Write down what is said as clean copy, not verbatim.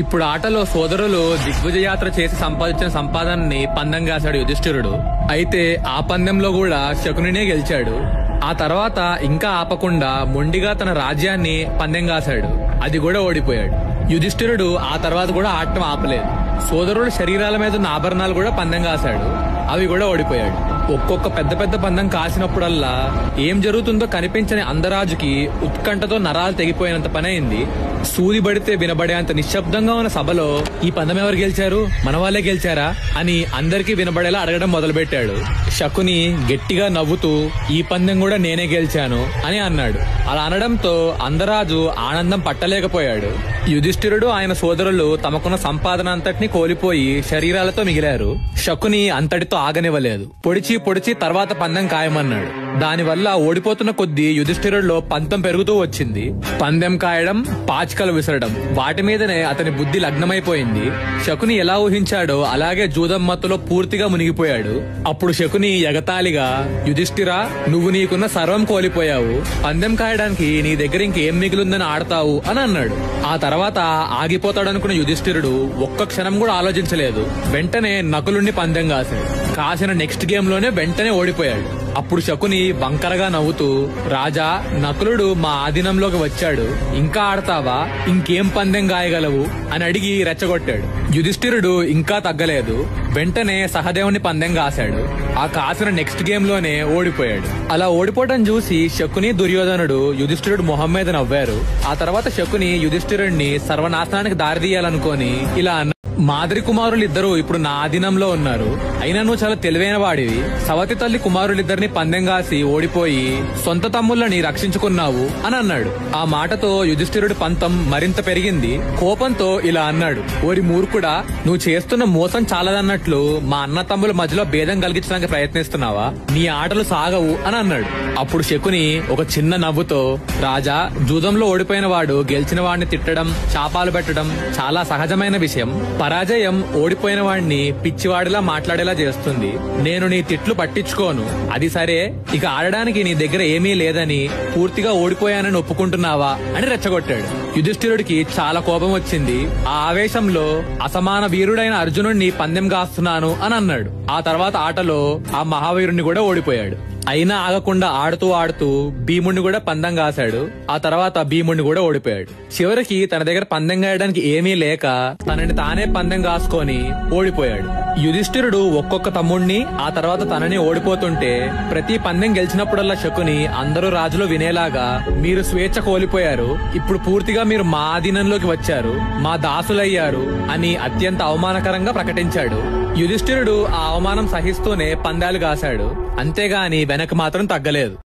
ఇప్పుడు ఆటలో సోదరులు దిగ్విజయాత్ర చేసి సంపాదించిన సంపాదనని పందెం కాశాడు యుధిష్ఠిరుడు. అయితే ఆ పందెంలో కూడా శకునినే గెలిచాడు. ఆ తర్వాత ఇంకా ఆపకుండా మొండిగా తన రాజ్యాన్ని పందెం కాశాడు. అది కూడా ఓడిపోయాడు. యుధిష్ఠిరుడు ఆ తర్వాత కూడా ఆడటం ఆపలేదు. సోదరుల శరీరాల మీద ఉన్న ఆభరణాలు కూడా పందెం కాశాడు. అవి కూడా ఓడిపోయాడు. ఒక్కొక్క పెద్ద పెద్ద పందెం కాసినప్పుడల్లా ఏం జరుగుతుందో కనిపించని అందరాజుకి ఉత్కంఠతో నరాలు తెగిపోయినంత పని అయింది. సూది పడితే వినబడేంత నిశ్శబ్దంగా ఉన్న సభలో ఈ పందెం ఎవరు గెలిచారు, మన వాళ్ళే గెలిచారా అని అందరికీ వినబడేలా అడగడం మొదలుపెట్టాడు. శకుని గట్టిగా నవ్వుతూ ఈ పందెం కూడా నేనే గెలిచాను అని అన్నాడు. అలా అనడంతో అందరాజు ఆనందం పట్టలేకపోయాడు. యుధిష్ఠిరుడు ఆయన సోదరులు తమకున్న సంపాదన అంతటిని కోల్పోయి శరీరాలతో మిగిలారు. శకుని అంతటితో ఆగనివ్వలేదు. పొడిచి తర్వాత పందెం ఖాయమన్నాడు. దానివల్ల ఓడిపోతున్న కొద్దీ యుధిష్ఠిరుడిలో పంతం పెరుగుతూ వచ్చింది. పందెం కాయడం, పాచికలు విసరడం, వాటి మీదనే అతని బుద్ధి లగ్నమైపోయింది. శకుని ఎలా ఊహించాడో అలాగే జూదం మత్తులో పూర్తిగా మునిగిపోయాడు. అప్పుడు శకుని ఎగతాళిగా, యుధిష్ఠిరా, నువ్వు నీకున్న సర్వం కోల్పోయావు. పందెం కాయడానికి నీ దగ్గర ఇంకేం మిగిలిందని ఆడతావు అని అన్నాడు. ఆ తర్వాత ఆగిపోతాడనుకున్న యుధిష్ఠిరుడు ఒక్క క్షణం కూడా ఆలోచించలేదు. వెంటనే నకులుణ్ణి పందెం కాసిన నెక్స్ట్ గేమ్ లోనే వెంటనే ఓడిపోయాడు. అప్పుడు శకుని వంకరగా నవ్వుతూ, రాజా, నకులుడు మా ఆధీనంలోకి వచ్చాడు, ఇంకా ఆడతావా, ఇంకేం పందెం గాయగలవు అని అడిగి రెచ్చగొట్టాడు. యుధిష్ఠిరుడు ఇంకా తగ్గలేదు. వెంటనే సహదేవుని పందెం కాశాడు. ఆ కాసిన నెక్స్ట్ గేమ్ లోనే ఓడిపోయాడు. అలా ఓడిపోవడం చూసి శకుని, దుర్యోధనుడు యుధిష్ఠిరుడు మొహం మీద నవ్వారు. ఆ తర్వాత శకుని యుధిష్ఠిరుడిని సర్వనాశనానికి దారితీయాలనుకొని ఇలా అన్నాడు. మాదిరి కుమారులిద్దరూ ఇప్పుడు నా ఆధీనంలో ఉన్నారు. అయినా నువ్వు చాలా తెలివైన వాడివి. సవతి తల్లి కుమారులిద్దరిని పందెం కాసి ఓడిపోయి సొంత తమ్ముళ్ళని రక్షించుకున్నావు అని అన్నాడు. ఆ మాటతో యుధిష్ఠిరుడి పంతం మరింత పెరిగింది. కోపంతో ఇలా అన్నాడు, ఓరి మూర్ఖుడా, నువ్వు చేస్తున్న మోసం చాలదన్నట్లు మా అన్న తమ్ముల మధ్యలో భేదం కలిగించడానికి ప్రయత్నిస్తున్నావా? నీ ఆటలు సాగవు అని అన్నాడు. అప్పుడు శకుని ఒక చిన్న నవ్వుతో, రాజా, జూదంలో ఓడిపోయిన వాడు గెలిచిన వాడిని తిట్టడం, శాపాలు పెట్టడం చాలా సహజమైన విషయం. పరాజయం ఓడిపోయిన వాడిని పిచ్చివాడిలా మాట్లాడేలా చేస్తుంది. నేను నీ తిట్లు పట్టించుకోను. అది సరే, ఇక ఆడడానికి నీ దగ్గర ఏమీ లేదని, పూర్తిగా ఓడిపోయానని ఒప్పుకుంటున్నావా అని రెచ్చగొట్టాడు. యుధిష్ఠిరుడికి చాలా కోపం వచ్చింది. ఆ ఆవేశంలో అసమాన వీరుడైన అర్జునుడిని పందెం కాస్తున్నాను అని అన్నాడు. ఆ తర్వాత ఆటలో ఆ మహావీరుణ్ణి కూడా ఓడిపోయాడు. అయినా ఆగకుండా ఆడుతూ భీముణ్ణి కూడా పందెం కాశాడు. ఆ తర్వాత భీముణ్ణి కూడా ఓడిపోయాడు. చివరికి తన దగ్గర పందెం కాయడానికి ఏమీ లేక తనని తానే పందెం కాసుకొని ఓడిపోయాడు. యుధిష్ఠిరుడు ఒక్కొక్క తమ్ముణ్ణి, ఆ తర్వాత తనని ఓడిపోతుంటే ప్రతి పందెం గెలిచినప్పుడల్లా శకుని అందరూ రాజులు వినేలాగా, మీరు స్వేచ్ఛ కోల్పోయారు, ఇప్పుడు పూర్తిగా మీరు మా ఆధీనంలోకి వచ్చారు, మా దాసులయ్యారు అని అత్యంత అవమానకరంగా ప్రకటించాడు. యుధిష్ఠిరుడు ఆ అవమానం సహిస్తూనే పందాలు కాశాడు. అంతేగాని వెనక మాత్రం తగ్గలేదు.